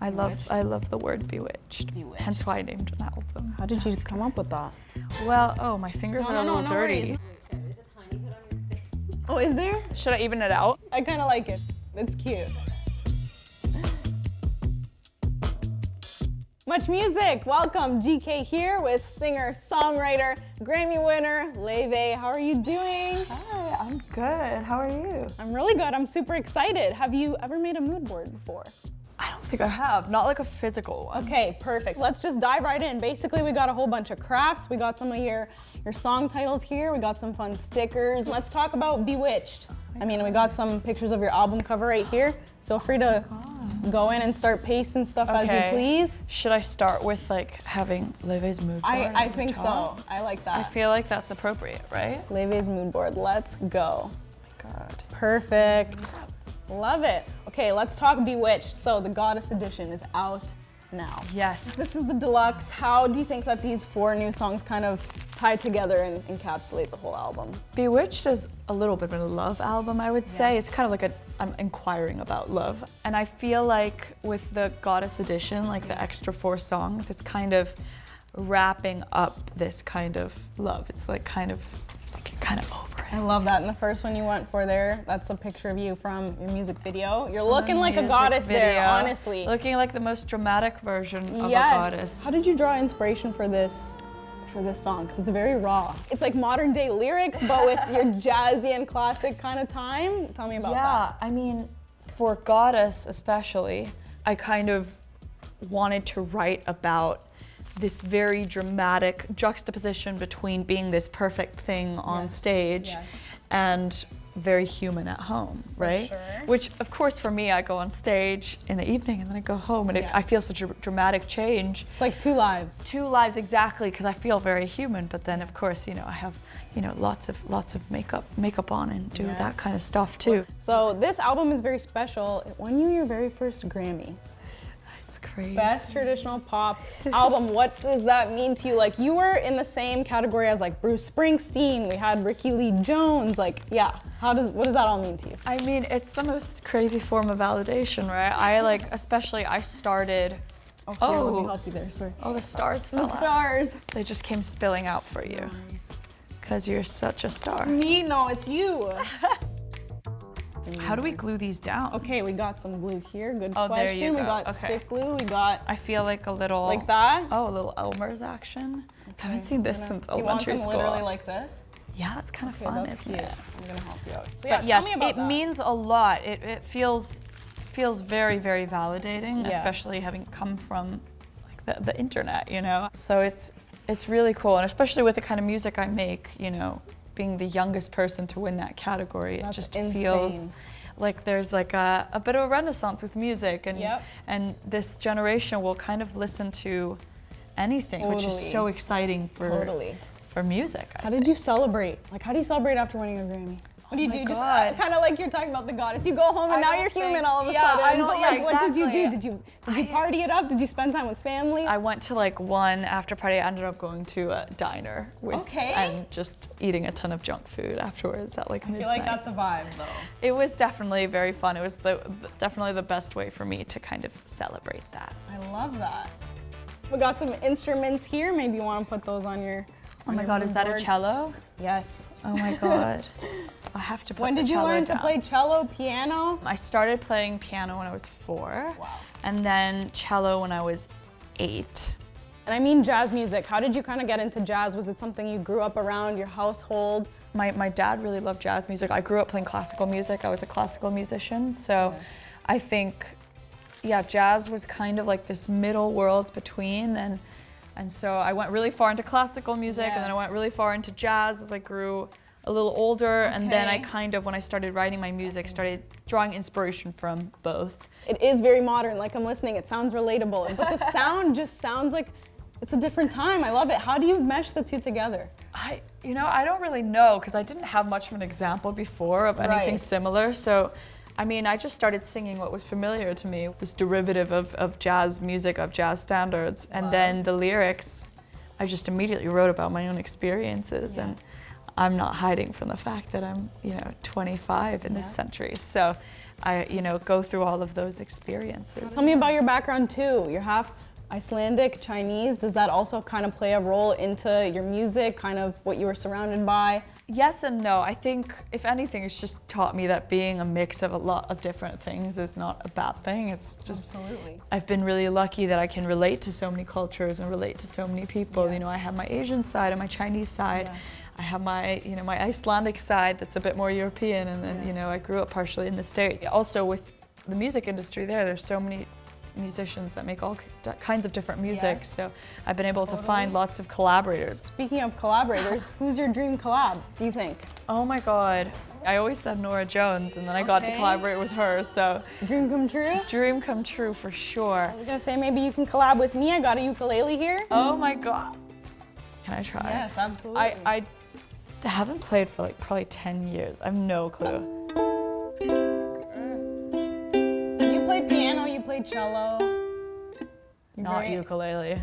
I love the word bewitched. Bewitched. Hence why I named an album. How did you come up with that? Well, oh, my fingers are a little dirty. Oh, is there? Should I even it out? I kind of like it. It's cute. MuchMusic, welcome. GK here with singer, songwriter, Grammy winner, Laufey. How are you doing? Hi, I'm good. How are you? I'm really good. I'm super excited. Have you ever made a mood board before? I don't think I have. Not like a physical one. Okay, perfect. Let's just dive right in. Basically, we got a whole bunch of crafts. We got some of your song titles here. We got some fun stickers. Let's talk about Bewitched. We got some pictures of your album cover right here. Feel free to go in and start pasting stuff as you please. Should I start with like having Laufey's mood board? I think so. I like that. I feel like that's appropriate, right? Laufey's mood board. Let's go. Oh my God. Perfect. Love it. Okay, let's talk Bewitched. So the Goddess edition is out now. Yes. This is the deluxe. How do you think that these 4 new songs kind of tie together and encapsulate the whole album? Bewitched is a little bit of a love album, I would say. It's kind of like I'm inquiring about love. And I feel like with the Goddess edition, like the extra 4 songs, it's kind of wrapping up this kind of love. It's like you're kind of over it. I love that. And the first one you went for there, that's a picture of you from your music video. You're looking like a goddess there, honestly. Looking like the most dramatic version of a goddess. How did you draw inspiration for this song? Because it's very raw. It's like modern day lyrics, but with your jazzy and classic kind of time. Tell me about that. Yeah, for Goddess especially, I kind of wanted to write about this very dramatic juxtaposition between being this perfect thing on stage and very human at home, right? For sure. Which, of course, for me, I go on stage in the evening and then I go home and I feel such a dramatic change. It's like 2 lives. 2 lives, exactly, because I feel very human. But then, of course, I have, lots of makeup on and do that kind of stuff too. So this album is very special. It won you your very first Grammy. Crazy. Best traditional pop album. What does that mean to you? Like, you were in the same category as like Bruce Springsteen. We had Ricky Lee Jones. Like, yeah. What does that all mean to you? It's the most crazy form of validation, right? I started. Okay, let me help you there. Sorry. Oh, the stars fell out. The stars. They just came spilling out for you. Nice. Because you're such a star. Me? No, it's you. How do we glue these down? Okay, we got some glue here. Good question. There you go. We got stick glue. We got. I feel like a little. Like that? Oh, a little Elmer's action. Okay. Haven't seen this since elementary school. Do you want them literally like this? Yeah, that's kind of fun, that's isn't cute. it? I'm gonna help you out. So, but yes, it means a lot. It feels very, very validating, especially having come from like the internet, So it's really cool, and especially with the kind of music I make, being the youngest person to win that category, it just feels like there's like a bit of a renaissance with music, and this generation will kind of listen to anything, which is so exciting for music. How did you celebrate? Like, how do you celebrate after winning a Grammy? What do you do? Just kind of like you're talking about the goddess. You go home and now you're human all of a sudden. What did you do? Did you party it up? Did you spend time with family? I went to like one after party. I ended up going to a diner and just eating a ton of junk food afterwards at like midnight. I feel like that's a vibe though. It was definitely very fun. It was definitely the best way for me to kind of celebrate that. I love that. We got some instruments here. Maybe you want to put those on your. Oh my God, is that a cello? Yes. Oh my God. I have to put When did you learn to play cello, piano? I started playing piano when I was 4. Wow. And then cello when I was 8. And jazz music. How did you kind of get into jazz? Was it something you grew up around, your household? My dad really loved jazz music. I grew up playing classical music. I was a classical musician. So I think, jazz was kind of like this middle world between. And so I went really far into classical music, and then I went really far into jazz as I grew a little older. And then I kind of, when I started writing my music, started drawing inspiration from both. It is very modern, like I'm listening, it sounds relatable, but the sound just sounds like it's a different time. I love it. How do you mesh the two together? I don't really know, because I didn't have much of an example before of anything similar. So I just started singing what was familiar to me, this derivative of jazz music, of jazz standards. And then the lyrics, I just immediately wrote about my own experiences. And I'm not hiding from the fact that I'm, 25 in this century. So I, go through all of those experiences. Tell me about your background too. You're half Icelandic, Chinese. Does that also kind of play a role into your music, kind of what you were surrounded by? Yes and no. I think, if anything, it's just taught me that being a mix of a lot of different things is not a bad thing. It's just, absolutely. I've been really lucky that I can relate to so many cultures and relate to so many people. Yes. I have my Asian side and my Chinese side. Yeah. I have my, my Icelandic side that's a bit more European, and then, I grew up partially in the States. Also, with the music industry there's so many musicians that make all kinds of different music, Yes. so I've been able to find lots of collaborators. Speaking of collaborators, who's your dream collab, do you think? Oh my God. I always said Nora Jones, and then I got to collaborate with her, so. Dream come true? Dream come true for sure. I was gonna say maybe you can collab with me. I got a ukulele here. Oh my God. Can I try? Yes, absolutely. I haven't played for like probably 10 years. I have no clue. You played piano, you played cello. Not ukulele.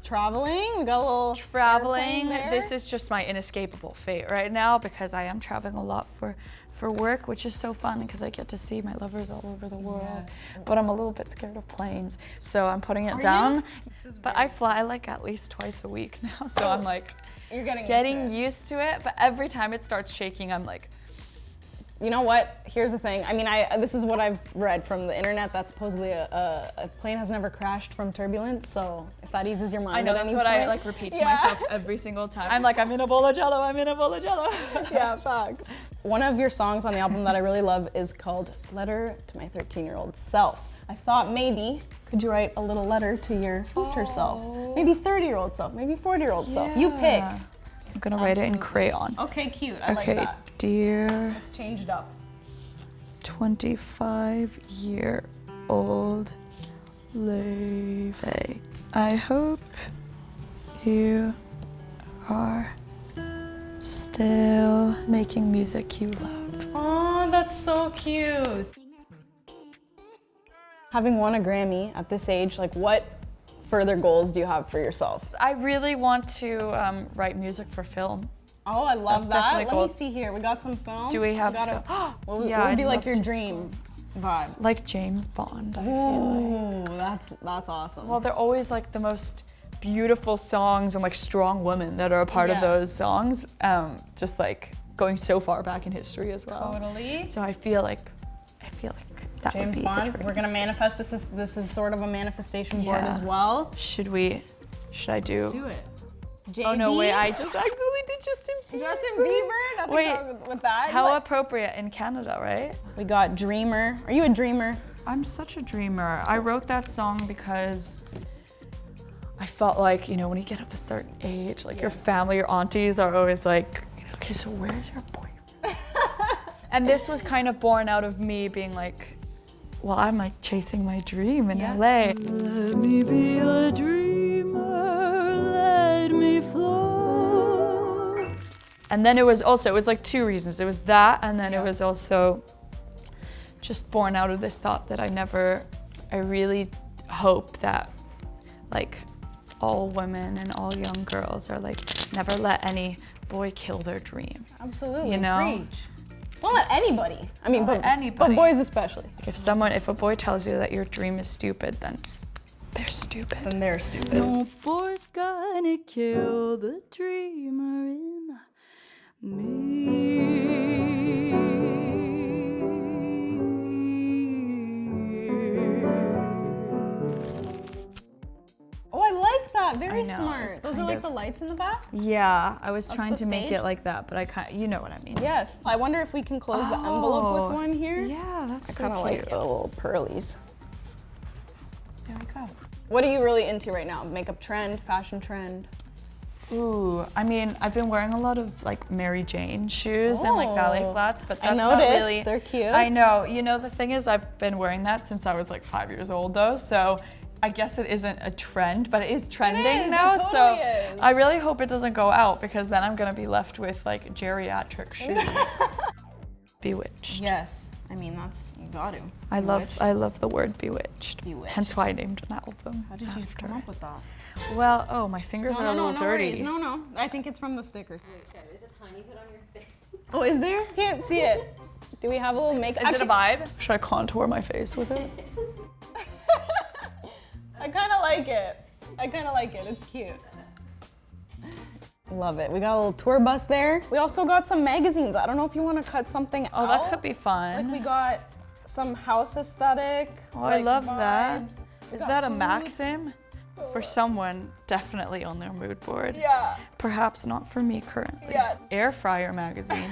Traveling, we got a little Traveling, airplane there. this is just my inescapable fate right now because I am traveling a lot for work, which is so fun because I get to see my lovers all over the world. Yes. But I'm a little bit scared of planes, so I'm putting it Are down. you? But I fly like at least twice a week now, so I'm like You're getting used to it. But every time it starts shaking, I'm like, You know what? Here's the thing. I mean, this is what I've read from the internet that supposedly a plane has never crashed from turbulence. So if that eases your mind, I know at that's any what point, I like repeat to myself every single time. I'm like, I'm in a bowl of jello, I'm in a bowl of jello. Yeah, facts. One of your songs on the album that I really love is called Letter to My 13-Year-Old Self. I thought maybe, could you write a little letter to your future self? Maybe 30-year-old self, maybe 40-year-old self. You pick. I'm gonna write it in crayon. Okay, cute. I like Okay, that. dear Let's change it up. 25-year-old Laufey, I hope you are still making music you love. Oh, that's so cute. Having won a Grammy at this age, like what further goals do you have for yourself? I really want to write music for film. Oh, I love That's definitely that. Let cool. me see here. We got some film. Do we have What would, Yeah, what would be I'd like love your to dream vibe? Like James Bond, I feel Ooh, that's awesome. Well, they're always like the most beautiful songs and like strong women that are a part of those songs. Just like going so far back in history as well. Totally. So I feel like that James would be Bond. the dream. We're gonna manifest. This is sort of a manifestation board as well. Should I do? Let's do it. JB? Oh no, wait! I just accidentally did Justin Bieber. Justin Bieber. Nothing Wait, wrong with that. How appropriate in Canada, right? We got Dreamer. Are you a dreamer? I'm such a dreamer. I wrote that song because I felt like, when you get up a certain age, like your family, your aunties are always like, okay, so where's your boyfriend? And this was kind of born out of me being like, well, I'm like chasing my dream in LA. Let me be a dreamer, let me float. And then it was like two reasons. It was that, and then it was also just born out of this thought that I really hope that like all women and all young girls are like, never let any boy kill their dream. Absolutely. Preach. Don't let anybody. I mean, but boys especially. Like if a boy tells you that your dream is stupid, then they're stupid. Then they're stupid. No boy's gonna kill the dreamer in me. Oh, I like that. Very I know, smart. it's Those are kind like of- the lights in the back? Yeah, I was trying the to make stage? it like that, but I can't, you know what I mean. Yes. I wonder if we can close the envelope with one here. Yeah, that's I so kind of cute. like the little pearlies. There we go. What are you really into right now? Makeup trend, fashion trend? Ooh, I mean, I've been wearing a lot of like Mary Jane shoes and like ballet Oh, flats, but I that's not noticed. really. They're cute. I know. The thing is, I've been wearing that since I was like 5 years old, though. So I guess it isn't a trend, but it is trending is, now. it totally So is. I really hope it doesn't go out because then I'm gonna be left with like geriatric shoes. Bewitched. Yes. I mean, you got to. I love the word bewitched. Bewitched. Hence why I named an album. How did you come up with that? Well, my fingers are a little dirty. Worries. No. I think it's from the stickers. There is a tiny bit on your face. Oh, is there? Can't see it. Do we have a little makeup? Is it a vibe? Should I contour my face with it? I kind of like it. It's cute. Love it. We got a little tour bus there. We also got some magazines. I don't know if you want to cut something out. Oh, that could be fun. Like we got some house aesthetic. Oh, I love that. vibes. Is that a maxim? For someone definitely on their mood board. Yeah. Perhaps not for me currently. Yeah. Air Fryer magazine.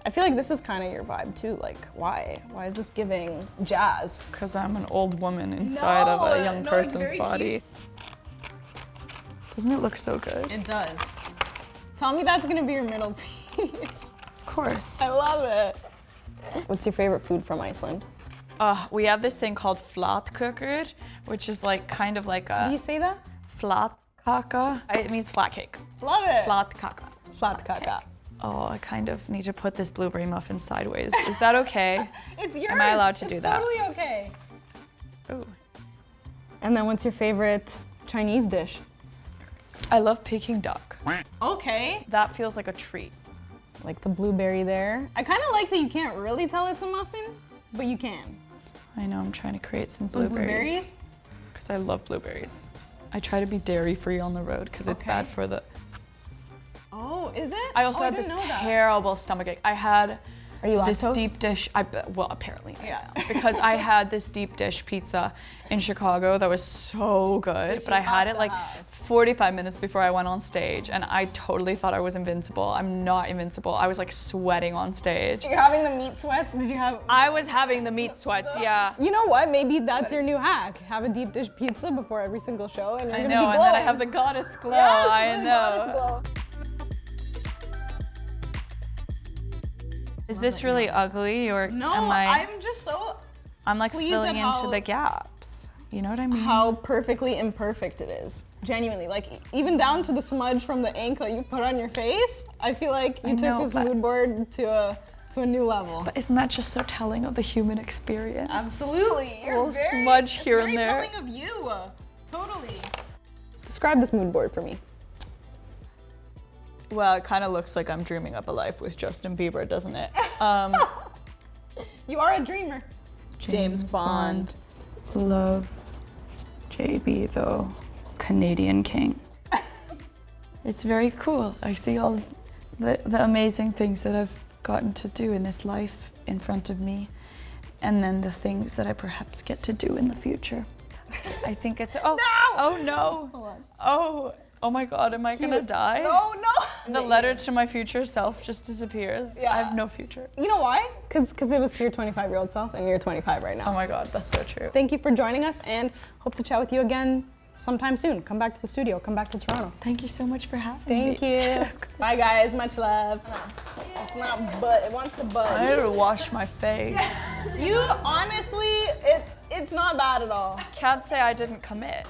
I feel like this is kind of your vibe too. Like, why? Why is this giving jazz? Because I'm an old woman inside of a young person's body. Doesn't it look so good? It does. Tell me that's gonna be your middle piece. Of course. I love it. What's your favorite food from Iceland? We have this thing called flatkökur, which is like kind of like Do you a say that? flatkaka. It means flat cake. Love it. Flatkaka. Flatkaka. Oh, I kind of need to put this blueberry muffin sideways. Is that okay? It's yours. Am I allowed to do that? It's totally okay. Ooh. And then what's your favorite Chinese dish? I love Peking duck. Okay. That feels like a treat. Like the blueberry there. I kind of like that you can't really tell it's a muffin, but you can. I know, I'm trying to create some Some blueberries. Because I love blueberries. I try to be dairy-free on the road because it's bad for the... Oh, is it? I also had this terrible stomachache. I had Are you this lactose? deep dish, well, apparently. Yeah. Because I had this deep dish pizza in Chicago that was so good, but I had it like 45 minutes before I went on stage, and I totally thought I was invincible. I'm not invincible. I was like sweating on stage. You're having the meat sweats? Did you have... I was having the meat sweats, yeah. You know what? Maybe that's your new hack. Have a deep dish pizza before every single show, and you're I gonna know, be and glowing. then I have the goddess glow. Yes, I the know. goddess glow. Is this really ugly, or No, am I'm just so... I'm like pleased filling at into how- the gaps. You know what I mean? How perfectly imperfect it is. Genuinely, like even down to the smudge from the ink that you put on your face, I feel like you took this mood board to a new level. But isn't that just so telling of the human experience? Absolutely. You're little smudge here and there. It's very telling of you. Totally. Describe this mood board for me. Well, it kind of looks like I'm dreaming up a life with Justin Bieber, doesn't it? You are a dreamer. James Bond. Love JB though, Canadian King. It's very cool. I see all the amazing things that I've gotten to do in this life in front of me, and then the things that I perhaps get to do in the future. I think it's oh no! Hold on. Oh my God! Am I gonna die? No, no. The letter to my future self just disappears. Yeah. I have no future. You know why? Because it was to your 25-year-old self, and you're 25 right now. Oh my God, that's so true. Thank you for joining us, and hope to chat with you again sometime soon. Come back to the studio. Come back to Toronto. Thank you so much for having me. Thank you. Bye, guys. Much love. It's not butt. It wants to I bud. need to wash my face. You honestly, it's not bad at all. Can't say I didn't commit.